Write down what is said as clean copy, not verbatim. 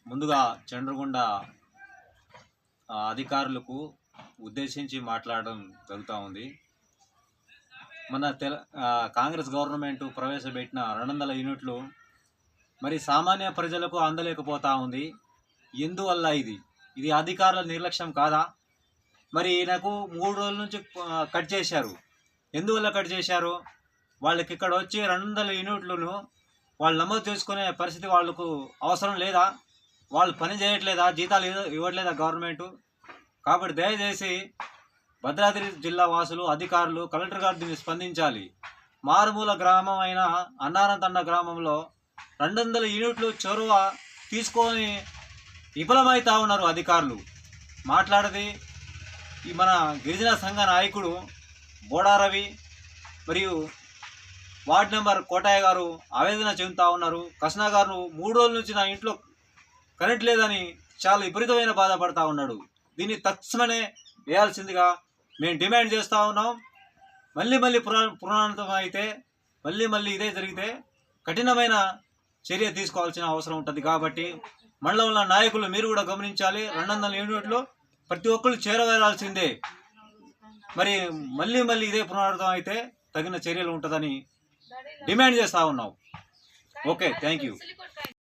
ముందుగా చంద్రగుండ అధికారులకు ఉద్దేశించి మాట్లాడడం జరుగుతూ ఉంది. మన కాంగ్రెస్ గవర్నమెంట్ ప్రవేశపెట్టిన 200 యూనిట్లు మరి సామాన్య ప్రజలకు అందలేకపోతా ఉంది. ఎందువల్ల ఇది అధికారుల నిర్లక్ష్యం కాదా? మరి నాకు 3 రోజుల నుంచి కట్ చేశారు. ఎందువల్ల కట్ చేశారు? వాళ్ళకి ఇక్కడ వచ్చి 200 యూనిట్లను వాళ్ళు నమోదు చేసుకునే పరిస్థితి వాళ్ళకు అవసరం లేదా? వాళ్ళు పని చేయట్లేదా? జీతాలు ఇవ్వట్లేదా గవర్నమెంటు? కాబట్టి దయచేసి భద్రాద్రి జిల్లా వాసులు, అధికారులు, కలెక్టర్ గారు దీన్ని స్పందించాలి. మారుమూల గ్రామం అయిన అన్నారంతండ గ్రామంలో 200 యూనిట్లు చొరవ తీసుకొని విఫలమవుతా ఉన్నారు అధికారులు. మాట్లాడది ఈ మన గిరిజన సంఘ నాయకుడు బోడారవి మరియు వార్డు నెంబర్ కోటయ్య గారు ఆవేదన చెందుతూ ఉన్నారు. కృష్ణ గారు 3 రోజుల నుంచి నా ఇంట్లో కరెంట్ లేదని చాలా విపరీతమైన బాధపడతా ఉన్నాడు. దీన్ని తక్షణమే వేయాల్సిందిగా మేము డిమాండ్ చేస్తూ ఉన్నాం. మళ్ళీ పునరావృతం అయితే మళ్ళీ ఇదే జరిగితే కఠినమైన చర్య తీసుకోవాల్సిన అవసరం ఉంటుంది. కాబట్టి మండలంలో నాయకులు మీరు కూడా గమనించాలి. 200 యూనిట్లు ప్రతి ఒక్కరు చేరవేయాల్సిందే. మరి మళ్ళీ ఇదే పునరావృతం అయితే తగిన చర్యలు ఉంటుందని డిమాండ్ చేస్తూ ఉన్నాం. Okay, thank you.